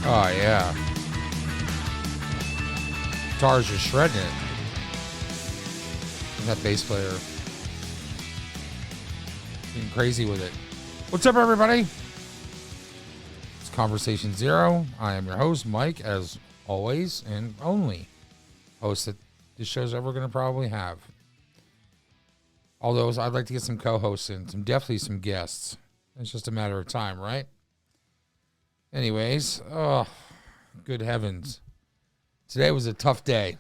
Oh, yeah. Guitars are shredding it. And that bass player being crazy with it. What's up, everybody? It's Conversation Zero. I am your host, Mike, as always, and only host that this show's ever going to probably have. Although I'd like to get some co-hosts in, definitely some guests. It's just a matter of time, right? Anyways, oh, good heavens. Today was a tough day. It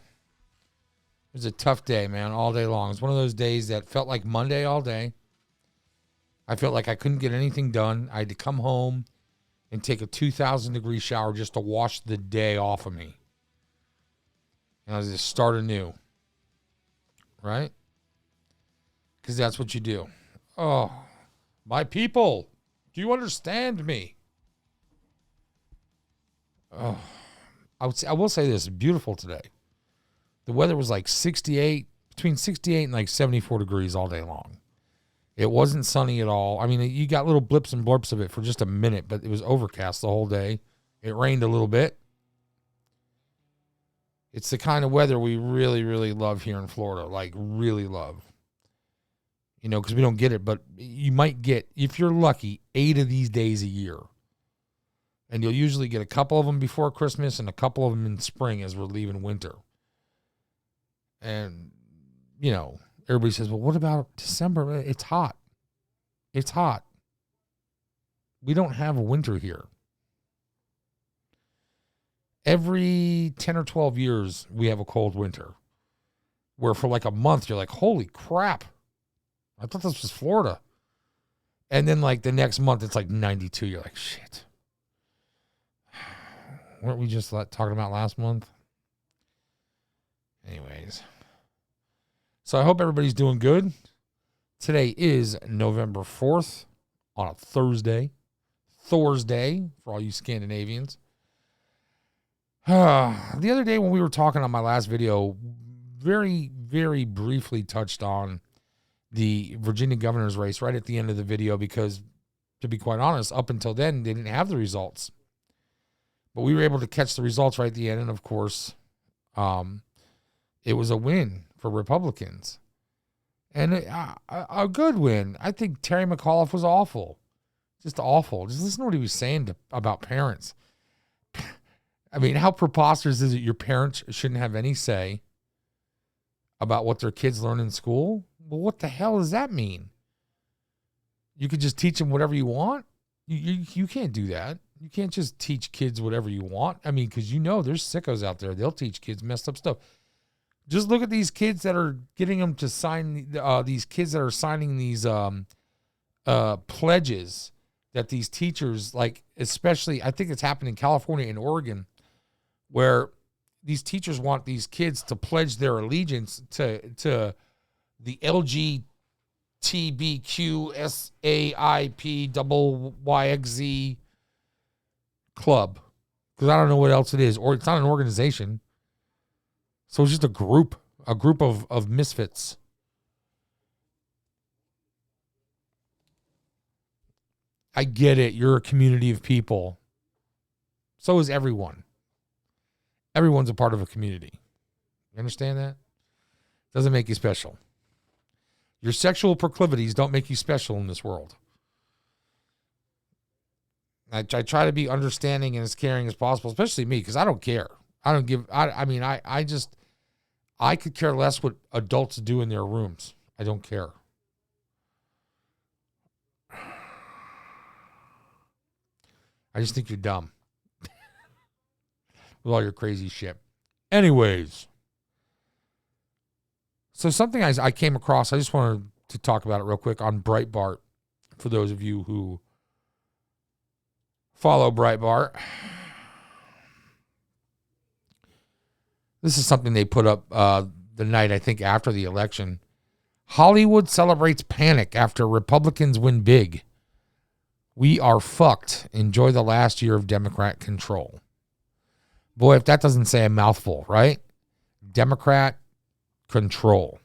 was a tough day, man, all day long. It's one of those days that felt like Monday all day. I felt like I couldn't get anything done. I had to come home and take a 2,000-degree shower just to wash the day off of me. And I was just start anew. Right? Because that's what you do. Oh, my people, do you understand me? Oh, I will say this, beautiful today. The weather was like 68, between 68 and like 74 degrees all day long. It wasn't sunny at all. I mean, you got little blips and blurps of it for just a minute, but it was overcast the whole day. It rained a little bit. It's the kind of weather we really, really love here in Florida, like really love. You know, because we don't get it, but you might get, if you're lucky, 8 of these days a year. And you'll usually get a couple of them before Christmas and a couple of them in spring as we're leaving winter. And, you know, everybody says, well, what about December? It's hot. It's hot. We don't have a winter here. Every 10 or 12 years, we have a cold winter. Where for like a month, you're like, holy crap. I thought this was Florida. And then like the next month, it's like 92. You're like, shit. Weren't we just talking about last month? Anyways. So I hope everybody's doing good. Today is November 4th on a Thursday. Thursday for all you Scandinavians. The other day when we were talking on my last video, very, very briefly touched on the Virginia governor's race right at the end of the video because, to be quite honest, up until then, they didn't have the results. But we were able to catch the results right at the end, and of course, it was a win for Republicans. And a good win. I think Terry McAuliffe was awful. Just awful. Just listen to what he was saying about parents. I mean, how preposterous is it your parents shouldn't have any say about what their kids learn in school? Well, what the hell does that mean? You could just teach them whatever you want? You can't do that. You can't just teach kids whatever you want. I mean, because you know there's sickos out there. They'll teach kids messed up stuff. Just look at these kids that are getting them to sign, these kids that are signing these pledges that these teachers, like, especially, I think it's happened in California and Oregon, where these teachers want these kids to pledge their allegiance to the LGBTQSAIPYYXZ club. Because I don't know what else it is. Or it's not an organization. So it's just a group of misfits. I get it. You're a community of people. So is everyone. Everyone's a part of a community. You understand that? Doesn't make you special. Your sexual proclivities don't make you special in this world. I try to be understanding and as caring as possible, especially me, because I don't care. I could care less what adults do in their rooms. I don't care. I just think you're dumb. With all your crazy shit. Anyways. So something I came across, I just wanted to talk about it real quick on Breitbart. For those of you who follow Breitbart. This is something they put up the night, I think, after the election. Hollywood celebrates panic after Republicans win big. We are fucked. Enjoy the last year of Democrat control. Boy, if that doesn't say a mouthful, right? Democrat control.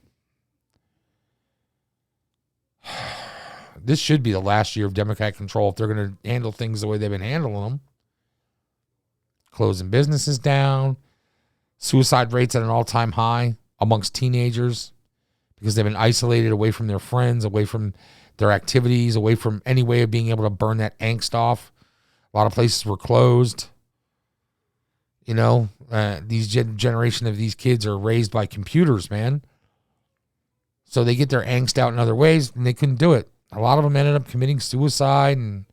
This should be the last year of Democrat control if they're going to handle things the way they've been handling them. closing businesses down. Suicide rates at an all-time high amongst teenagers because they've been isolated away from their friends, away from their activities, away from any way of being able to burn that angst off. A lot of places were closed. You know, these generation of these kids are raised by computers, man. So they get their angst out in other ways, and they couldn't do it. A lot of them ended up committing suicide and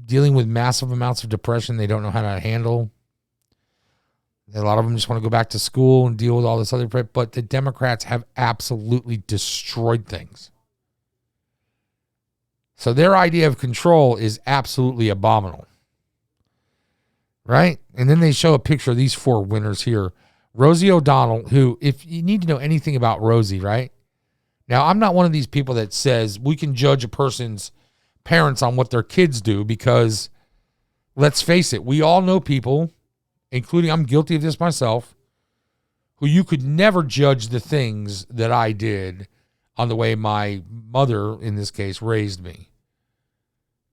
dealing with massive amounts of depression they don't know how to handle. A lot of them just want to go back to school and deal with all this other crap. But the Democrats have absolutely destroyed things. So their idea of control is absolutely abominable. Right? And then they show a picture of these four winners here. Rosie O'Donnell, who, if you need to know anything about Rosie, right? Now, I'm not one of these people that says we can judge a person's parents on what their kids do because, let's face it, we all know people, including I'm guilty of this myself, who you could never judge the things that I did on the way my mother, in this case, raised me.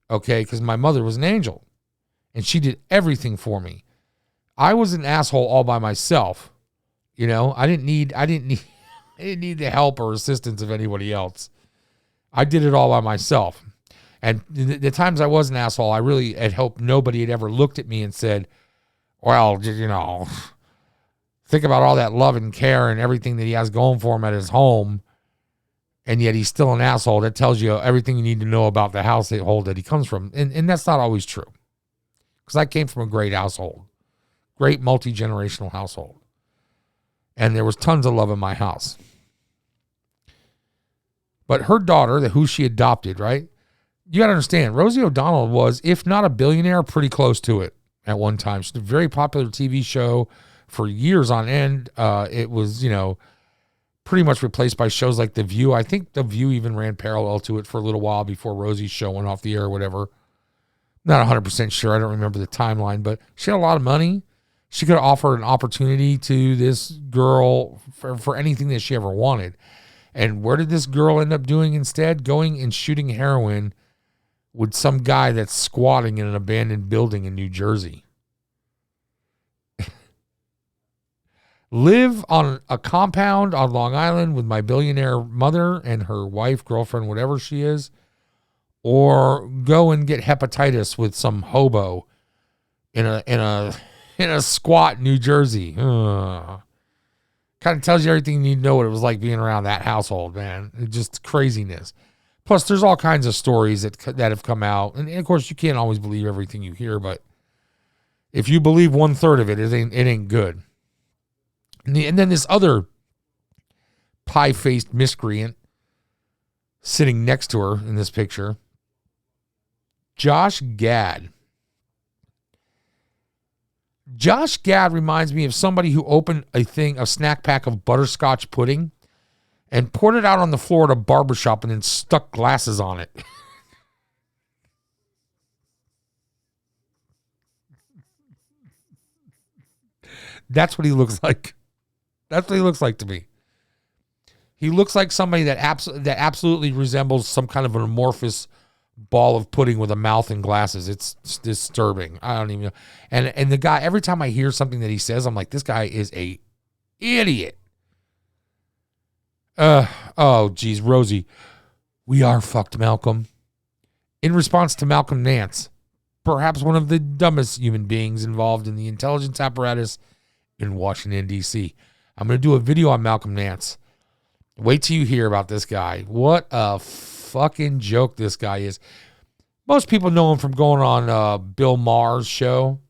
Okay? Because my mother was an angel. And she did everything for me. I was an asshole all by myself. You know, I didn't need the help or assistance of anybody else. I did it all by myself. And the times I was an asshole, I really had hoped nobody had ever looked at me and said, well, you know, think about all that love and care and everything that he has going for him at his home. And yet he's still an asshole. That tells you everything you need to know about the household that he comes from. And that's not always true. Because I came from a great household, great multi-generational household. And there was tons of love in my house. But her daughter, who she adopted, right? You got to understand, Rosie O'Donnell was, if not a billionaire, pretty close to it at one time. She had a very popular TV show for years on end. It was, you know, pretty much replaced by shows like The View. I think The View even ran parallel to it for a little while before Rosie's show went off the air or whatever. Not 100% sure. I don't remember the timeline, but she had a lot of money. She could have offered an opportunity to this girl for anything that she ever wanted. And where did this girl end up doing instead? Going and shooting heroin with some guy that's squatting in an abandoned building in New Jersey. Live on a compound on Long Island with my billionaire mother and her wife, girlfriend, whatever she is. Or go and get hepatitis with some hobo in a squat New Jersey. Kind of tells you everything you need to know what it was like being around that household, man. It's just craziness. Plus, there's all kinds of stories that have come out, and of course, you can't always believe everything you hear. But if you believe 1/3 of it, it ain't good. And then this other pie-faced miscreant sitting next to her in this picture. Josh Gad. Josh Gad reminds me of somebody who opened a snack pack of butterscotch pudding and poured it out on the floor at a barbershop and then stuck glasses on it. That's what he looks like. That's what he looks like to me. He looks like somebody that absolutely resembles some kind of an amorphous ball of pudding with a mouth and glasses. It's disturbing. I don't even know. And the guy, every time I hear something that he says, I'm like, this guy is a idiot. Oh, geez, Rosie. We are fucked, Malcolm. In response to Malcolm Nance, perhaps one of the dumbest human beings involved in the intelligence apparatus in Washington, D.C. I'm going to do a video on Malcolm Nance. Wait till you hear about this guy. What a fucking joke this guy is. Most people know him from going on Bill Maher's show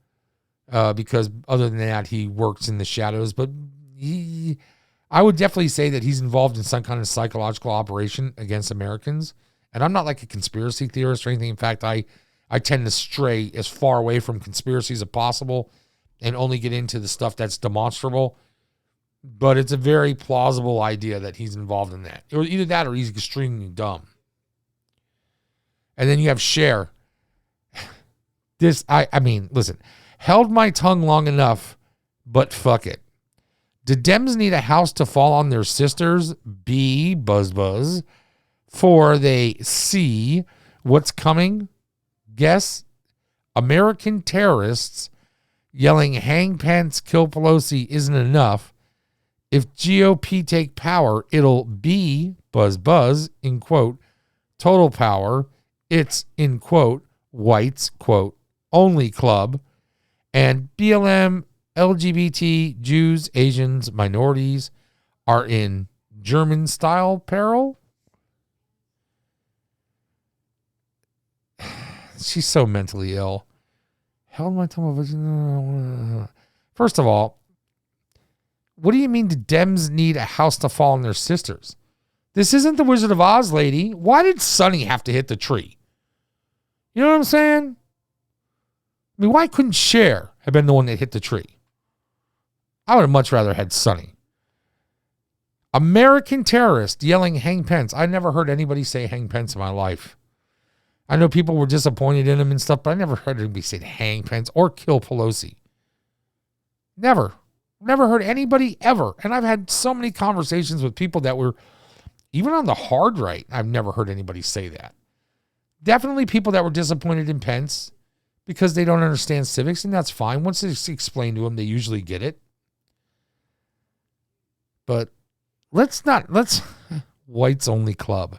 because other than that, he works in the shadows. But I would definitely say that he's involved in some kind of psychological operation against Americans. And I'm not like a conspiracy theorist or anything. In fact, I tend to stray as far away from conspiracies as possible and only get into the stuff that's demonstrable. But it's a very plausible idea that he's involved in that. Or either that or he's extremely dumb. And then you have Cher. I mean, listen. Held my tongue long enough, but fuck it. Do Dems need a house to fall on their sisters? B, buzz. 4, they see what's coming. Guess American terrorists yelling, hang Pence, kill Pelosi isn't enough. If GOP take power, it'll be, buzz, buzz, in quote, total power. It's, in quote, whites, quote, only club. And BLM, LGBT, Jews, Asians, minorities are in German-style peril. She's so mentally ill. Hell, my tongue. First of all, what do you mean the Dems need a house to fall on their sisters? This isn't the Wizard of Oz, lady. Why did Sonny have to hit the tree? You know what I'm saying? I mean, why couldn't Cher have been the one that hit the tree? I would have much rather had Sonny. American terrorist yelling, hang Pence. I never heard anybody say hang Pence in my life. I know people were disappointed in him and stuff, but I never heard anybody say hang Pence or kill Pelosi. Never. Never heard anybody ever. And I've had so many conversations with people that were even on the hard right. I've never heard anybody say that. Definitely people that were disappointed in Pence because they don't understand civics, and that's fine. Once it's explained to them, they usually get it. But let's whites only club.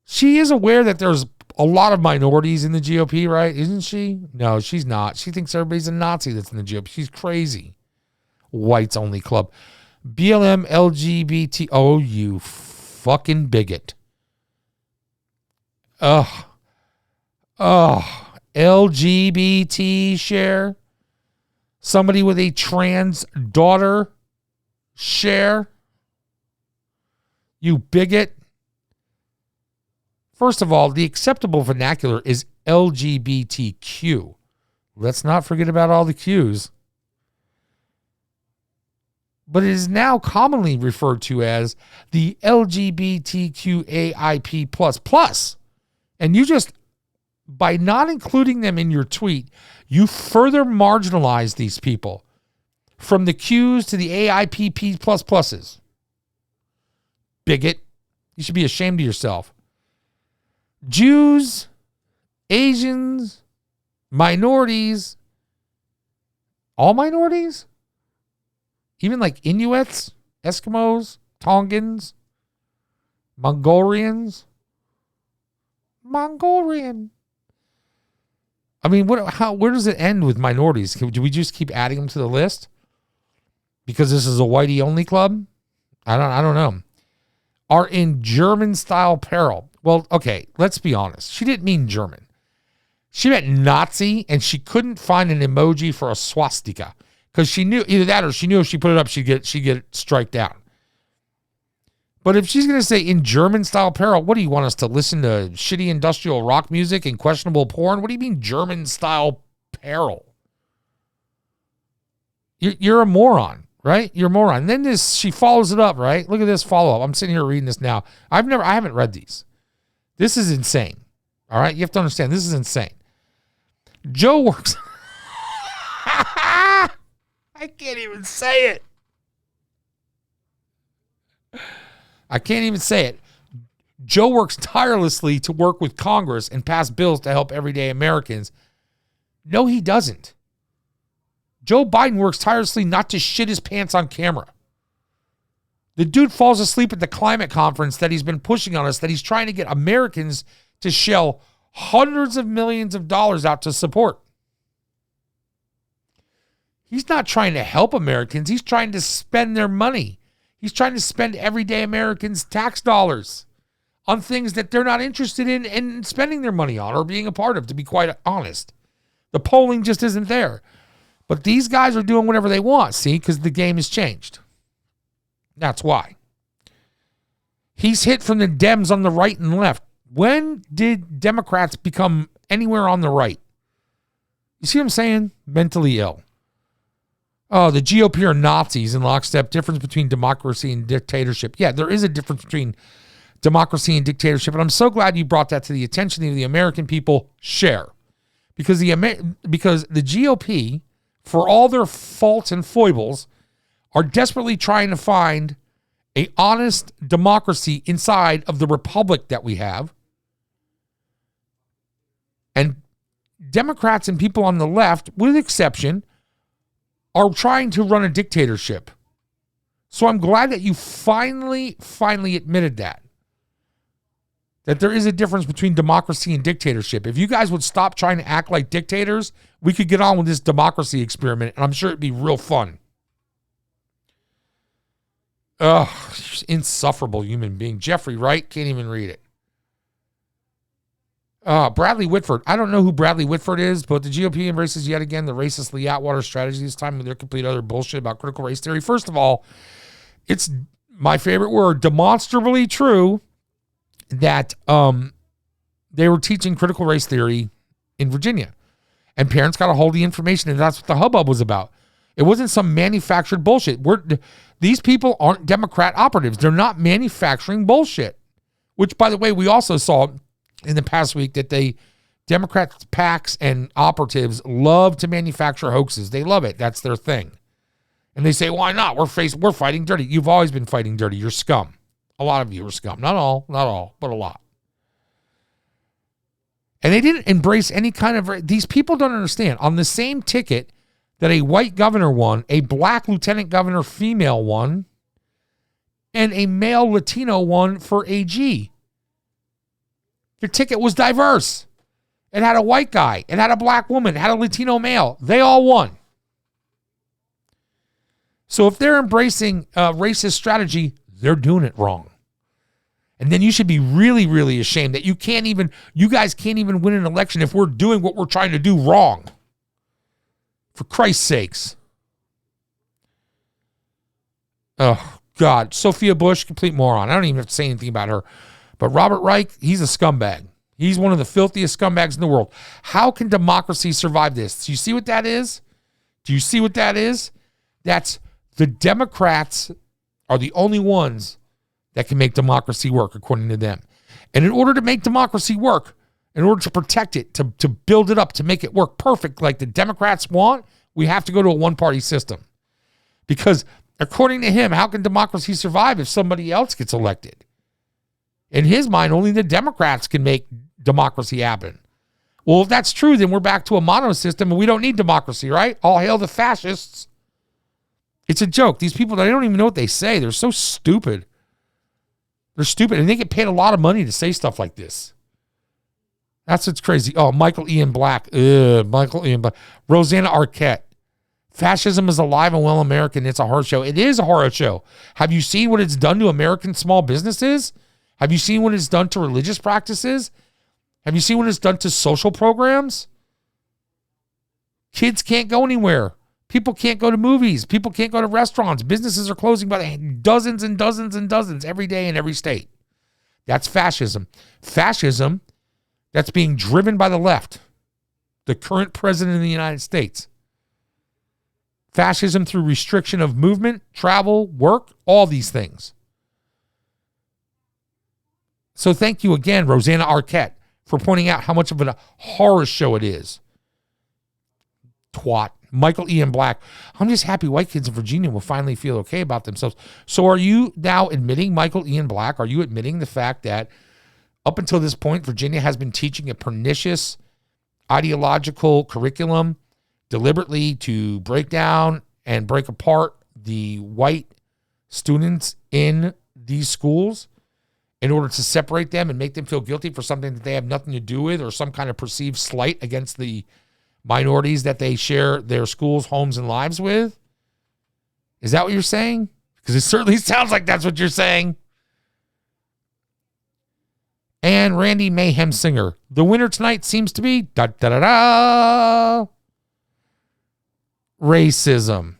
She is aware that there's a lot of minorities in the GOP, right? Isn't she? No, she's not. She thinks everybody's a Nazi that's in the GOP. She's crazy. Whites only club. BLM LGBT. Oh, you fucking bigot. Ugh. LGBT share. Somebody with a trans daughter share. You bigot. First of all, the acceptable vernacular is LGBTQ. Let's not forget about all the Qs. But it is now commonly referred to as the LGBTQAIP++. And you just, by not including them in your tweet, you further marginalize these people from the Qs to the AIPP++s. Bigot. You should be ashamed of yourself. Jews, Asians, minorities, all minorities, even like Inuits, Eskimos, Tongans, Mongolian. I mean, where does it end with minorities? Do we just keep adding them to the list because this is a whitey only club? I don't know. Are in German style peril. Well, okay, let's be honest. She didn't mean German. She meant Nazi, and she couldn't find an emoji for a swastika because she knew either that or she knew if she put it up, she'd get striked down. But if she's going to say in German style peril, what do you want us to listen to shitty industrial rock music and questionable porn? What do you mean German style peril? You're a moron, right? You're a moron. And then she follows it up, right? Look at this follow up. I'm sitting here reading this now. I haven't read these. This is insane. All right. You have to understand this is insane. Joe works. I can't even say it. I can't even say it. Joe works tirelessly to work with Congress and pass bills to help everyday Americans. No, he doesn't. Joe Biden works tirelessly not to shit his pants on camera. The dude falls asleep at the climate conference that he's been pushing on us, that he's trying to get Americans to shell hundreds of millions of dollars out to support. He's not trying to help Americans. He's trying to spend their money. He's trying to spend everyday Americans' tax dollars on things that they're not interested in spending their money on or being a part of, to be quite honest. The polling just isn't there. But these guys are doing whatever they want, see, because the game has changed. That's why. He's hit from the Dems on the right and left. When did Democrats become anywhere on the right? You see what I'm saying? Mentally ill. Oh, the GOP are Nazis in lockstep. Difference between democracy and dictatorship. Yeah, there is a difference between democracy and dictatorship. And I'm so glad you brought that to the attention of the American people. Share. Because the GOP, for all their faults and foibles, are desperately trying to find an honest democracy inside of the republic that we have. And Democrats and people on the left, with exception, are trying to run a dictatorship. So I'm glad that you finally admitted that there is a difference between democracy and dictatorship. If you guys would stop trying to act like dictators, we could get on with this democracy experiment, and I'm sure it'd be real fun. Ugh, insufferable human being. Jeffrey Wright, can't even read it. Bradley Whitford. I don't know who Bradley Whitford is, but the GOP embraces yet again the racist Lee Atwater strategy, this time with their complete other bullshit about critical race theory. First of all, it's my favorite word, demonstrably true that they were teaching critical race theory in Virginia. And parents got to hold the information, and that's what the hubbub was about. It wasn't some manufactured bullshit. These people aren't Democrat operatives. They're not manufacturing bullshit, which, by the way, we also saw in the past week that Democrats, PACs, and operatives love to manufacture hoaxes. They love it. That's their thing. And they say, why not? We're fighting dirty. You've always been fighting dirty. You're scum. A lot of you are scum. Not all, but a lot. And they didn't embrace any kind of, these people don't understand. On the same ticket that a white governor won, a black lieutenant governor female won, and a male Latino won for AG. Your ticket was diverse. It had a white guy. It had a black woman. It had a Latino male. They all won. So if they're embracing racist strategy, they're doing it wrong. And then you should be really, really ashamed that you guys can't even win an election if we're doing what we're trying to do wrong. For Christ's sakes. Oh, God. Sophia Bush, complete moron. I don't even have to say anything about her. But Robert Reich, he's a scumbag. He's one of the filthiest scumbags in the world. How can democracy survive this? Do you see what that is? That's the Democrats are the only ones that can make democracy work, according to them. And in order to make democracy work, in order to protect it, to build it up, to make it work perfect like the Democrats want, we have to go to a one-party system. Because according to him, how can democracy survive if somebody else gets elected? In his mind, only the Democrats can make democracy happen. Well, if that's true, then we're back to a mono system and we don't need democracy, right? All hail the fascists. It's a joke. These people, they don't even know what they say. They're so stupid. They're stupid, and they get paid a lot of money to say stuff like this. That's what's crazy. Oh, Michael Ian Black. Michael Ian Black. Rosanna Arquette. Fascism is alive and well American. It's a horror show. It is a horror show. Have you seen what it's done to American small businesses? Have you seen what it's done to religious practices? Have you seen what it's done to social programs? Kids can't go anywhere. People can't go to movies. People can't go to restaurants. Businesses are closing by the dozens and dozens and dozens every day in every state. That's fascism. Fascism that's being driven by the left, the current president of the United States. Fascism through restriction of movement, travel, work, all these things. So thank you again, Rosanna Arquette, for pointing out how much of a horror show it is. Twat. Michael Ian Black. I'm just happy white kids in Virginia will finally feel okay about themselves. So are you now admitting, Michael Ian Black, are you admitting the fact that up until this point, Virginia has been teaching a pernicious ideological curriculum deliberately to break down and break apart the white students in these schools in order to separate them and make them feel guilty for something that they have nothing to do with or some kind of perceived slight against the minorities that they share their schools, homes, and lives with? Is that what you're saying? Because it certainly sounds like that's what you're saying. And Randy Mayhem Singer. The winner tonight seems to be racism.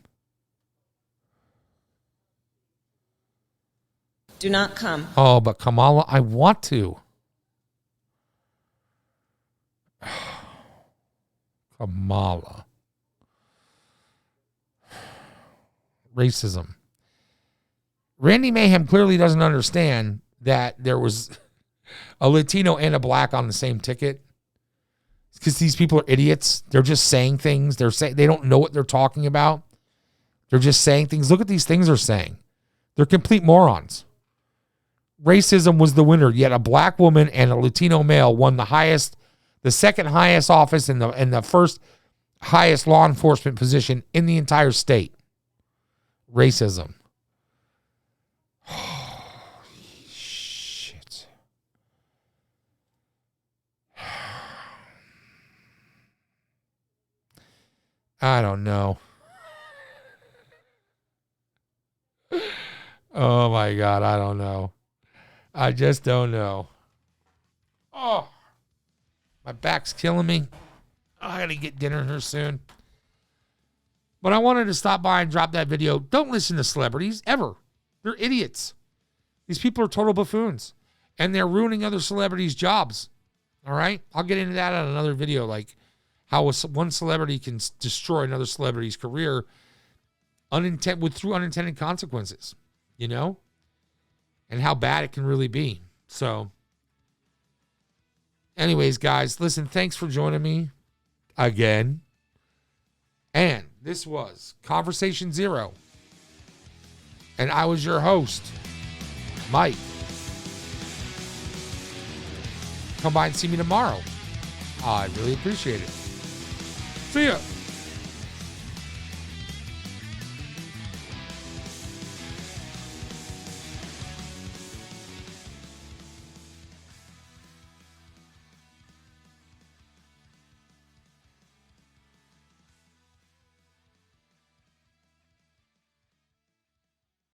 Do not come. Oh, but Kamala, I want to. Kamala. Racism. Randy Mayhem clearly doesn't understand that there was a Latino and a black on the same ticket. Because these people are idiots. They're just saying things. They don't know what they're talking about. They're just saying things. Look at these things they're saying. They're complete morons. Racism was the winner, yet a black woman and a Latino male won the second highest office in the first highest law enforcement position in the entire state. Racism. Shit. I don't know. Oh my God, I don't know. I just don't know. Oh, my back's killing me. I gotta get dinner here soon. But I wanted to stop by and drop that video. Don't listen to celebrities, ever. They're idiots. These people are total buffoons. And they're ruining other celebrities' jobs. All right? I'll get into that on another video, like how one celebrity can destroy another celebrity's career through unintended consequences, you know? And how bad it can really be. So, anyways, guys, listen, thanks for joining me again. And this was Conversation Zero. And I was your host, Mike. Come by and see me tomorrow. I really appreciate it. See ya.